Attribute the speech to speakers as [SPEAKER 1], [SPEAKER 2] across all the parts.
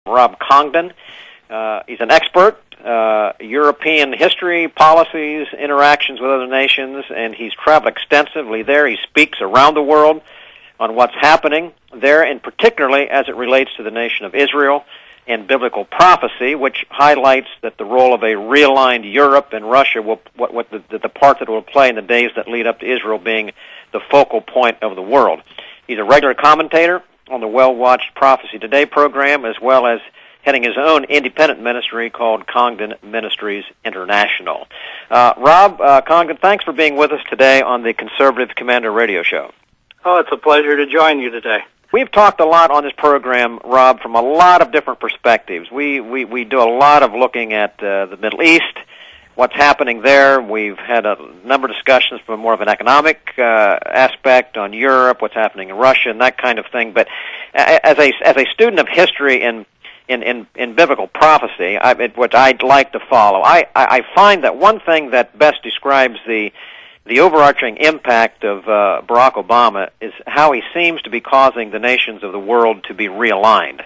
[SPEAKER 1] Rob Congdon. He's an expert, European history, policies, interactions with other nations, and he's traveled extensively there. He speaks around the world on what's happening there, and particularly as it relates to the nation of Israel and biblical prophecy, which highlights that the role of a realigned Europe and Russia, the part that it will play in the days that lead up to Israel being the focal point of the world. He's a regular commentator on the well-watched Prophecy Today program, as well as heading his own independent ministry called Congdon Ministries International. Rob Congdon, thanks for being with us today on the Conservative Commander Radio Show.
[SPEAKER 2] Oh, it's a pleasure to join you today.
[SPEAKER 1] We've talked a lot on this program, Rob, from a lot of different perspectives. We do a lot of looking at the Middle East, what's happening there. We've had a number of discussions from more of an economic aspect on Europe, what's happening in Russia, and that kind of thing. But as a student of history and in biblical prophecy, which I'd like to follow, I find that one thing that best describes the overarching impact of Barack Obama is how he seems to be causing the nations of the world to be realigned,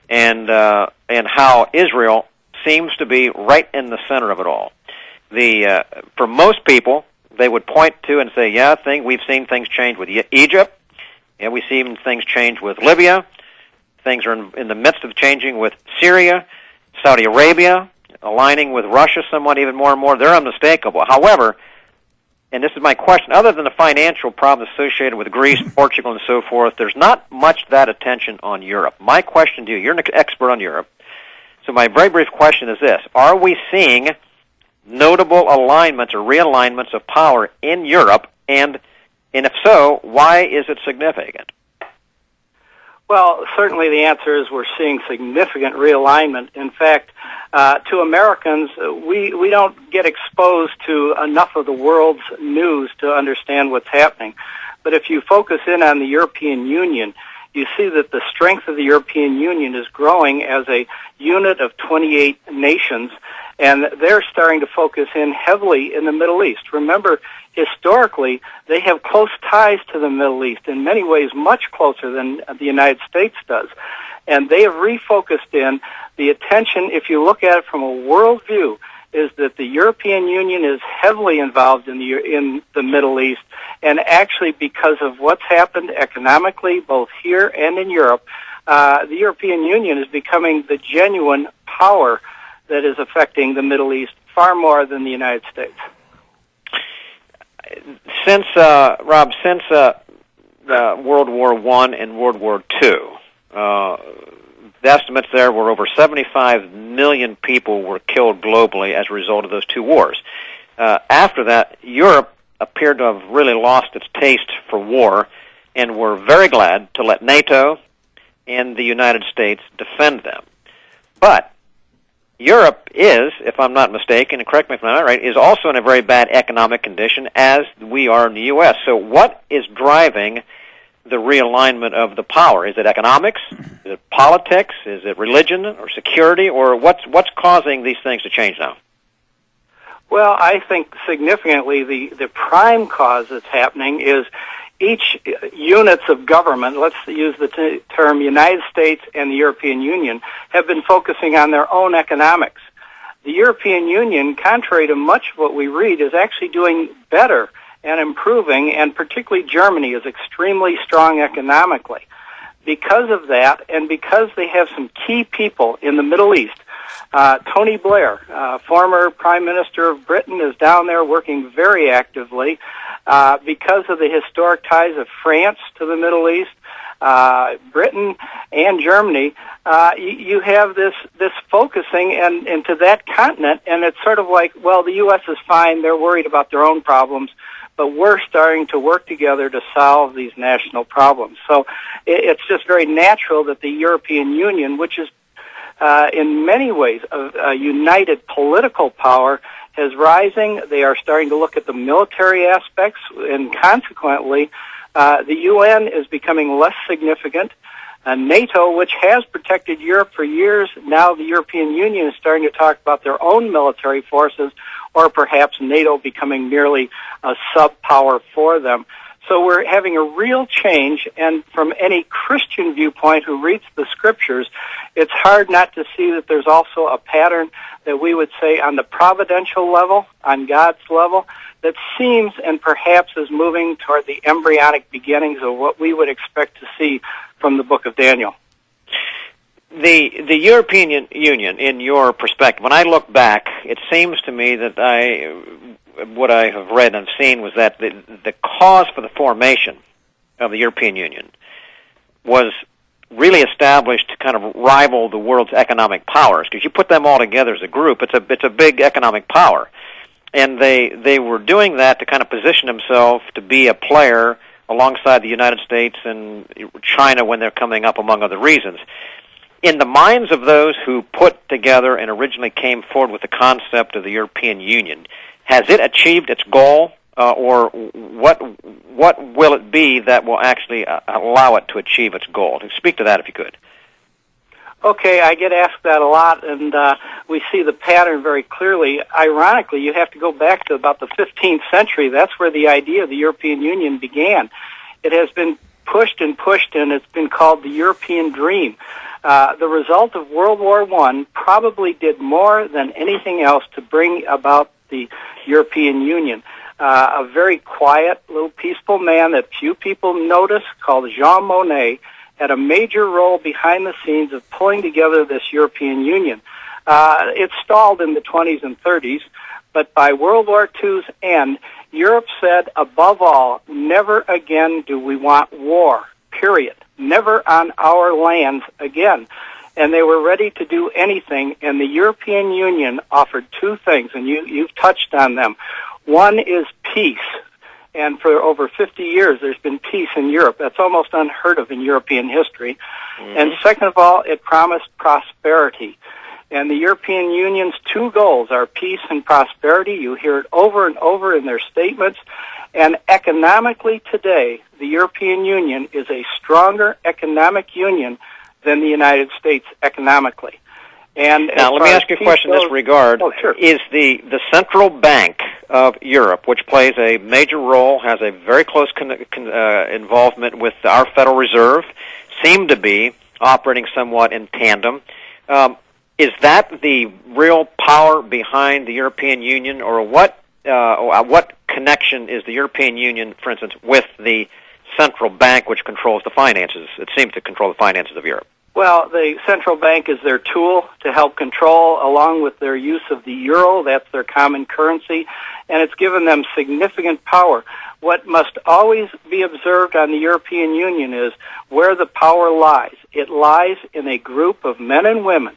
[SPEAKER 1] and how Israel seems to be right in the center of it all. For most people, they would point to and say, we've seen things change with Egypt, and we've seen things change with Libya. Things are in the midst of changing with Syria, Saudi Arabia, aligning with Russia somewhat even more and more. They're unmistakable. However, and this is my question, other than the financial problems associated with Greece, Portugal, and so forth, there's not much that attention on Europe. My question to you, you're an expert on Europe, so my very brief question is this: are we seeing notable alignments or realignments of power in Europe, and if so, why is it significant?
[SPEAKER 2] Well, certainly the answer is we're seeing significant realignment. In fact, to Americans, we don't get exposed to enough of the world's news to understand what's happening. But if you focus in on the European Union, you see that the strength of the European Union is growing as a unit of 28 nations, and they're starting to focus in heavily in the Middle East. Remember, historically, they have close ties to the Middle East, in many ways much closer than the United States does. And they have refocused in the attention, if you look at it from a world view, is that the European Union is heavily involved in the Middle East, and actually because of what's happened economically, both here and in Europe, the European Union is becoming the genuine power that is affecting the Middle East far more than the United States.
[SPEAKER 1] Since World War I and World War II, the estimates there were over 75 million people were killed globally as a result of those two wars. After that, Europe appeared to have really lost its taste for war, and were very glad to let NATO and the United States defend them. But Europe is, if I'm not mistaken, and correct me if I'm not right, is also in a very bad economic condition, as we are in the U.S. So what is driving the realignment of the power? Is it economics? Is it politics? Is it religion or security? Or what's causing these things to change now?
[SPEAKER 2] Well, I think significantly the prime cause that's happening is each units of government, let's use the term United States and the European Union, have been focusing on their own economics. The European Union, contrary to much of what we read, is actually doing better and improving, and particularly Germany is extremely strong economically. Because of that, and because they have some key people in the Middle East, Tony Blair, former Prime Minister of Britain, is down there working very actively. Because of the historic ties of France to the Middle East, Britain and Germany, you have this focusing into that continent, and it's sort of like, well, the U.S. is fine, they're worried about their own problems, but we're starting to work together to solve these national problems. So it's just very natural that the European Union, which is in many ways a united political power, is rising. They are starting to look at the military aspects, and consequently, the UN is becoming less significant. NATO, which has protected Europe for years, now the European Union is starting to talk about their own military forces, or perhaps NATO becoming merely a sub-power for them. So we're having a real change, and from any Christian viewpoint who reads the Scriptures, it's hard not to see that there's also a pattern that we would say on the providential level, on God's level, that seems and perhaps is moving toward the embryonic beginnings of what we would expect to see from the book of Daniel.
[SPEAKER 1] The European Union, in your perspective, when I look back, it seems to me that what I have read and seen was that the cause for the formation of the European Union was really established to kind of rival the world's economic powers. Because you put them all together as a group, it's a big economic power. And they were doing that to kind of position themselves to be a player alongside the United States and China when they're coming up, among other reasons. In the minds of those who put together and originally came forward with the concept of the European Union, has it achieved its goal, or what will it be that will actually allow it to achieve its goal? Speak to that if you could.
[SPEAKER 2] Okay, I get asked that a lot, and we see the pattern very clearly. Ironically, you have to go back to about the 15th century. That's where the idea of the European Union began. It has been pushed, and it's been called the European dream. The result of World War I probably did more than anything else to bring about the European Union. A very quiet, little peaceful man that few people notice, called Jean Monnet, had a major role behind the scenes of pulling together this European Union. It stalled in the 20s and 30s, but by World War II's end, Europe said, above all, never again do we want war, period. Never on our lands again. And they were ready to do anything, and the European Union offered two things, and you've touched on them. One is peace. And for over 50 years, there's been peace in Europe. That's almost unheard of in European history. Mm-hmm. And second of all, it promised prosperity. And the European Union's two goals are peace and prosperity. You hear it over and over in their statements. And economically today, the European Union is a stronger economic union than the United States economically. And
[SPEAKER 1] now, let me ask you a question in this regard.
[SPEAKER 2] Oh, sure.
[SPEAKER 1] Is the Central Bank of Europe, which plays a major role, has a very close involvement with our Federal Reserve, seem to be operating somewhat in tandem. Is that the real power behind the European Union, or what connection is the European Union, for instance, with the Central Bank, which controls the finances? It seems to control the finances of Europe.
[SPEAKER 2] Well, the central bank is their tool to help control, along with their use of the euro. That's their common currency, and it's given them significant power. What must always be observed on the European Union is where the power lies. It lies in a group of men and women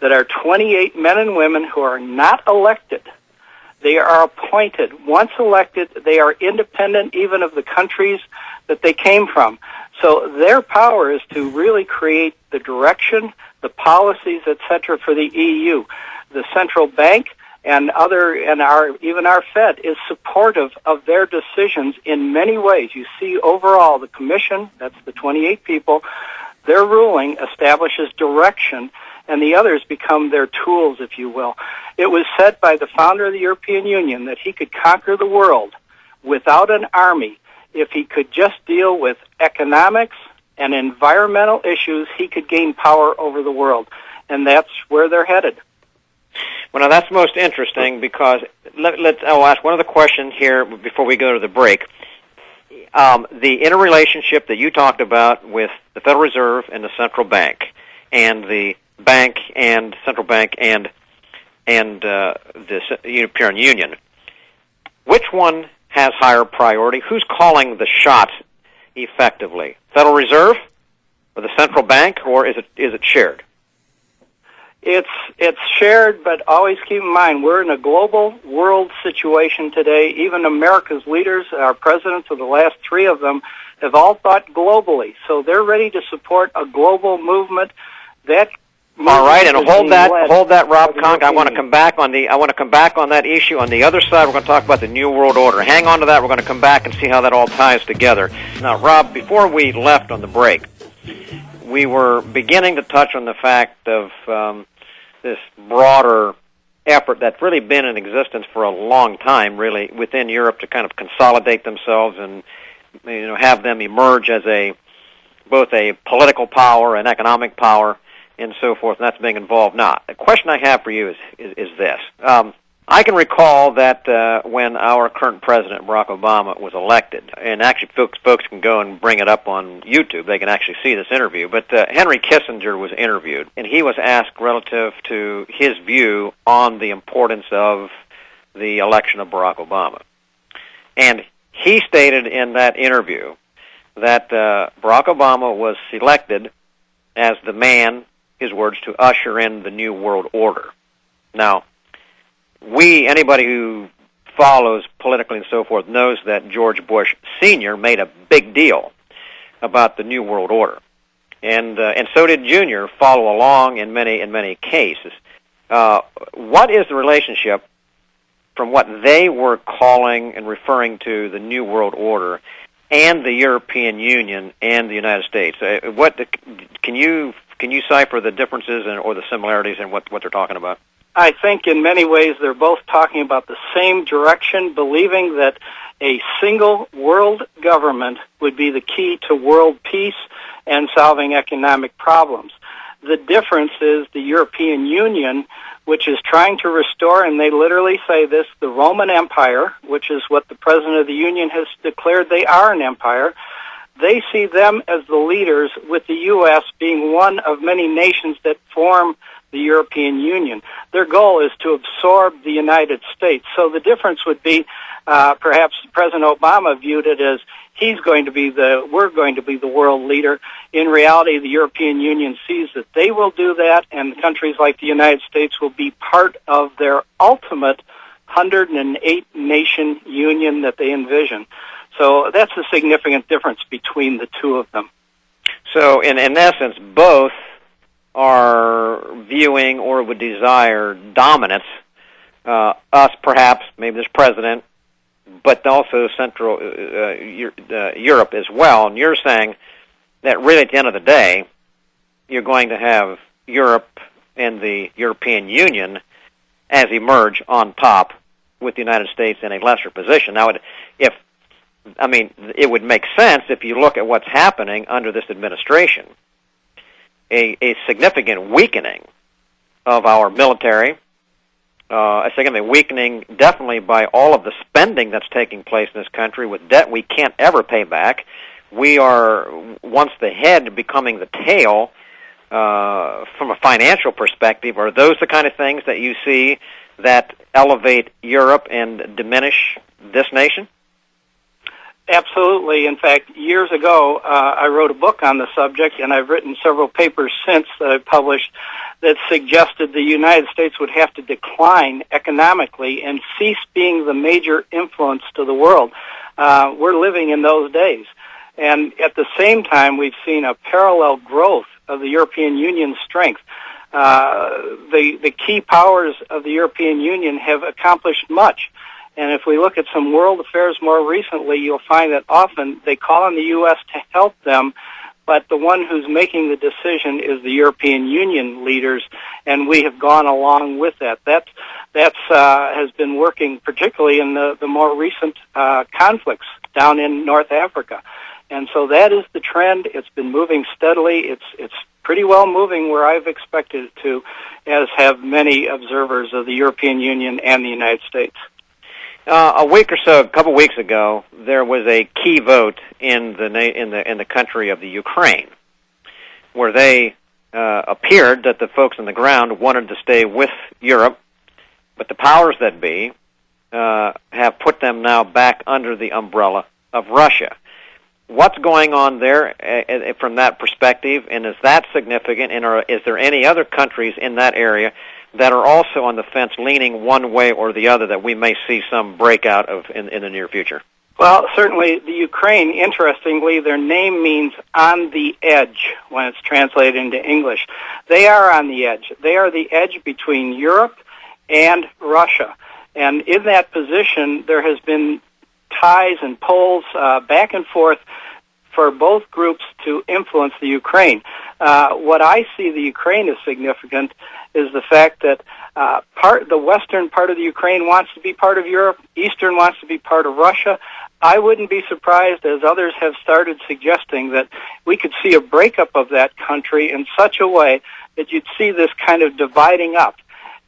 [SPEAKER 2] that are 28 men and women who are not elected. They are appointed. Once elected, they are independent even of the countries that they came from. So their power is to really create the direction, the policies, etc., for the EU. The central bank and even our Fed is supportive of their decisions in many ways. You see, overall, the Commission, that's the 28 people, their ruling establishes direction, and the others become their tools, if you will. It was said by the founder of the European Union that he could conquer the world without an army. If he could just deal with economics and environmental issues, he could gain power over the world. And that's where they're headed.
[SPEAKER 1] Well, now that's most interesting because I'll ask one other question here before we go to the break. The interrelationship that you talked about with the Federal Reserve and the Central Bank, and the bank and Central Bank and the European Union, which one has higher priority? Who's calling the shots effectively? Federal Reserve or the Central Bank, or is it shared?
[SPEAKER 2] It's shared, but always keep in mind we're in a global world situation today. Even America's leaders, our presidents of the last three of them, have all thought globally. So they're ready to support a global movement.
[SPEAKER 1] All right, and hold that, Rob Congdon. I want to come back on that issue. On the other side, we're going to talk about the New World Order. Hang on to that. We're going to come back and see how that all ties together. Now, Rob, before we left on the break, we were beginning to touch on the fact of this broader effort that's really been in existence for a long time, really, within Europe to kind of consolidate themselves and have them emerge as both a political power, an economic power, and so forth, and that's being involved. Now, the question I have for you is this. I can recall that when our current president, Barack Obama, was elected, and actually folks can go and bring it up on YouTube. They can actually see this interview. But Henry Kissinger was interviewed, and he was asked relative to his view on the importance of the election of Barack Obama. And he stated in that interview that Barack Obama was selected as the man, his words, to usher in the New World Order. Now, anybody who follows politically and so forth knows that George Bush Sr. made a big deal about the New World Order, and so did Jr. follow along in many cases. What is the relationship from what they were calling and referring to the New World Order and the European Union and the United States? Can you cipher the differences or the similarities in what they're talking about?
[SPEAKER 2] I think in many ways they're both talking about the same direction, believing that a single world government would be the key to world peace and solving economic problems. The difference is the European Union, which is trying to restore, and they literally say this, the Roman Empire, which is what the President of the Union has declared they are an empire. They see them as the leaders, with the U.S. being one of many nations that form the European Union. Their goal is to absorb the United States. So the difference would be perhaps President Obama viewed it as we're going to be the world leader. In reality, the European Union sees that they will do that, and countries like the United States will be part of their ultimate 108-nation union that they envision. So that's a significant difference between the two of them.
[SPEAKER 1] So in essence, both are viewing or would desire dominance, us perhaps, maybe this president, but also Central Europe as well. And you're saying that really at the end of the day, you're going to have Europe and the European Union as emerge on top with the United States in a lesser position. Now, it would make sense if you look at what's happening under this administration. A significant weakening of our military, a significant weakening definitely by all of the spending that's taking place in this country with debt we can't ever pay back. We are, once the head, becoming the tail from a financial perspective. Are those the kind of things that you see that elevate Europe and diminish this nation?
[SPEAKER 2] Absolutely. In fact, years ago, I wrote a book on the subject, and I've written several papers since that I've published that suggested the United States would have to decline economically and cease being the major influence to the world. We're living in those days. And at the same time, we've seen a parallel growth of the European Union's strength. The key powers of the European Union have accomplished much. And if we look at some world affairs more recently, you'll find that often they call on the U.S. to help them, but the one who's making the decision is the European Union leaders, and we have gone along with that. That has been working particularly in the more recent conflicts down in North Africa. And so that is the trend. It's been moving steadily. It's pretty well moving where I've expected it to, as have many observers of the European Union and the United States.
[SPEAKER 1] A couple weeks ago, there was a key vote in the country of the Ukraine, where they appeared that the folks on the ground wanted to stay with Europe, but the powers that be have put them now back under the umbrella of Russia. What's going on there from that perspective, and is that significant? And is there any other countries in that area that are also on the fence, leaning one way or the other, that we may see some breakout of in the near future?
[SPEAKER 2] Well, certainly the Ukraine, interestingly, their name means on the edge when it's translated into English. They are on the edge. They are the edge between Europe and Russia. And in that position, there has been ties and pulls back and forth for both groups to influence the Ukraine. What I see the Ukraine as significant is the fact that the western part of the Ukraine wants to be part of Europe, eastern wants to be part of Russia. I wouldn't be surprised, as others have started suggesting, that we could see a breakup of that country in such a way that you'd see this kind of dividing up.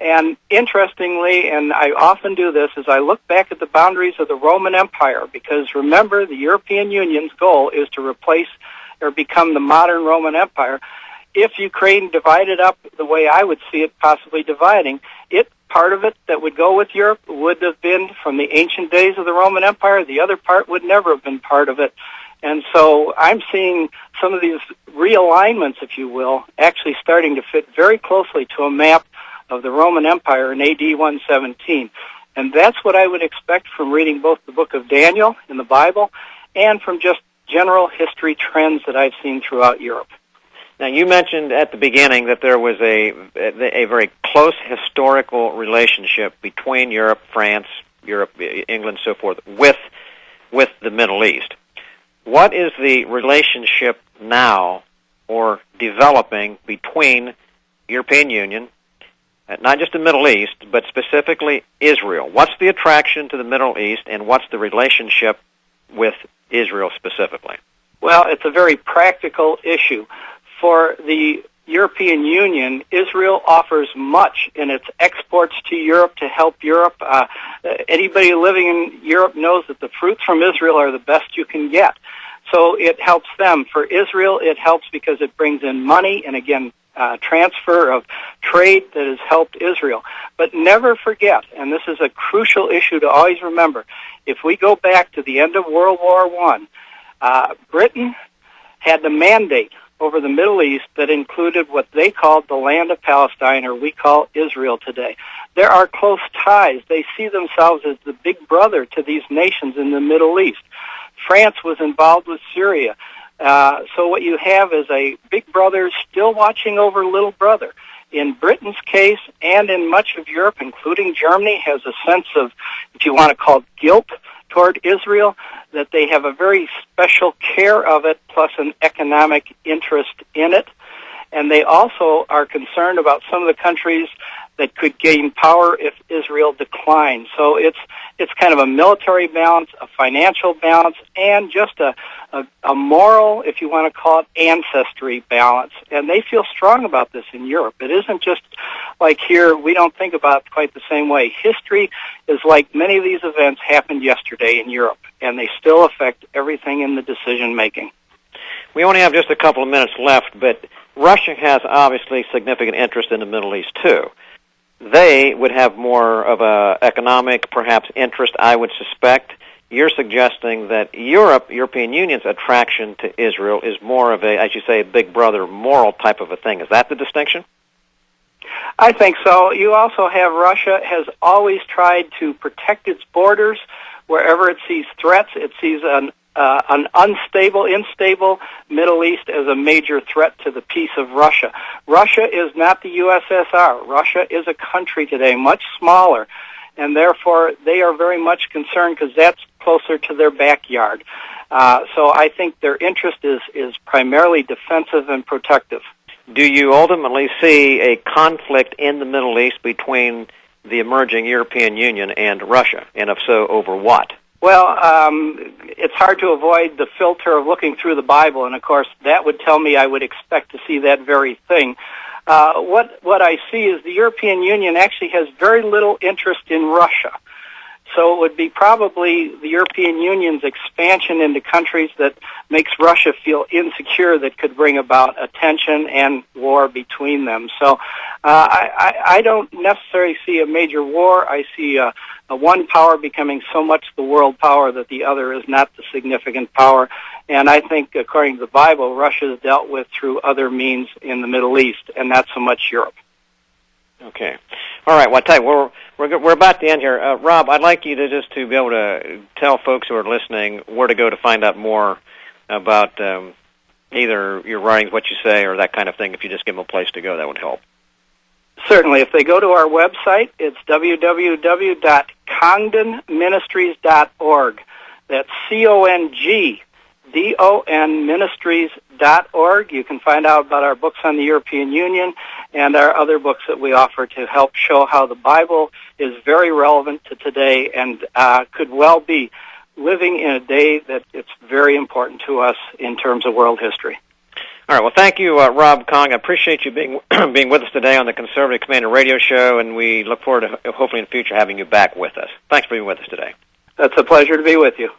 [SPEAKER 2] And interestingly, and I often do this, is I look back at the boundaries of the Roman Empire, because remember, the European Union's goal is to replace or become the modern Roman Empire. If Ukraine divided up the way I would see it possibly dividing, part of it that would go with Europe would have been from the ancient days of the Roman Empire. The other part would never have been part of it. And so I'm seeing some of these realignments, if you will, actually starting to fit very closely to a map of the Roman Empire in AD 117. And that's what I would expect from reading both the book of Daniel in the Bible and from just general history trends that I've seen throughout Europe.
[SPEAKER 1] Now, you mentioned at the beginning that there was a very close historical relationship between Europe, France, England, so forth, with the Middle East. What is the relationship now or developing between European Union, not just the Middle East, but specifically Israel? What's the attraction to the Middle East, and what's the relationship with Israel specifically?
[SPEAKER 2] Well, it's a very practical issue. For the European Union, Israel offers much in its exports to Europe to help Europe. Anybody living in Europe knows that the fruits from Israel are the best you can get. So it helps them. For Israel, it helps because it brings in money and, again, transfer of trade that has helped Israel. But never forget, and this is a crucial issue to always remember, if we go back to the end of World War I, Britain had the mandate over the Middle East that included what they called the land of Palestine, or we call Israel today. There are close ties. They see themselves as the big brother to these nations in the Middle East. France was involved with Syria. So what you have is a big brother still watching over little brother. In Britain's case, and in much of Europe, including Germany, has a sense of, if you want to call it, guilt toward Israel, that they have a very special care of it, plus an economic interest in it. And they also are concerned about some of the countries that could gain power if Israel declines. So it's kind of a military balance, a financial balance, and just a moral, if you want to call it, ancestry balance. And they feel strong about this in Europe. It isn't just like here, we don't think about it quite the same way. History is like many of these events happened yesterday in Europe, and they still affect everything in the decision-making.
[SPEAKER 1] We only have just a couple of minutes left, but Russia has obviously significant interest in the Middle East, too. They would have more of a economic, perhaps, interest, I would suspect. You're suggesting that European Union's attraction to Israel is more of a, as you say, big brother moral type of a thing. Is that the distinction?
[SPEAKER 2] I think so. You also have Russia has always tried to protect its borders wherever it sees threats. It sees an unstable, instable Middle East as a major threat to the peace of Russia. Russia is not the USSR. Russia is a country today, much smaller, and therefore they are very much concerned because that's closer to their backyard. So I think their interest is primarily defensive and protective.
[SPEAKER 1] Do you ultimately see a conflict in the Middle East between the emerging European Union and Russia, and if so, over what?
[SPEAKER 2] Well, it's hard to avoid the filter of looking through the Bible, and of course that would tell me I would expect to see that very thing. What I see is the European Union actually has very little interest in Russia. So it would be probably the European Union's expansion into countries that makes Russia feel insecure that could bring about a tension and war between them. So I don't necessarily see a major war. I see a one power becoming so much the world power that the other is not the significant power. And I think, according to the Bible, Russia is dealt with through other means in the Middle East, and not so much Europe.
[SPEAKER 1] Okay. All right. Well, I tell you, we're about to end here. Rob, I'd like you to be able to tell folks who are listening where to go to find out more about either your writings, what you say, or that kind of thing. If you just give them a place to go, that would help.
[SPEAKER 2] Certainly. If they go to our website, it's www.congdonministries.org. That's CONGDON Ministries.org. You can find out about our books on the European Union and our other books that we offer to help show how the Bible is very relevant to today and could well be living in a day that it's very important to us in terms of world history.
[SPEAKER 1] All right. Well, thank you, Rob Congdon. I appreciate you being being with us today on the Conservative Commander Radio Show, and we look forward to hopefully in the future having you back with us. Thanks for being with us today.
[SPEAKER 2] That's a pleasure to be with you.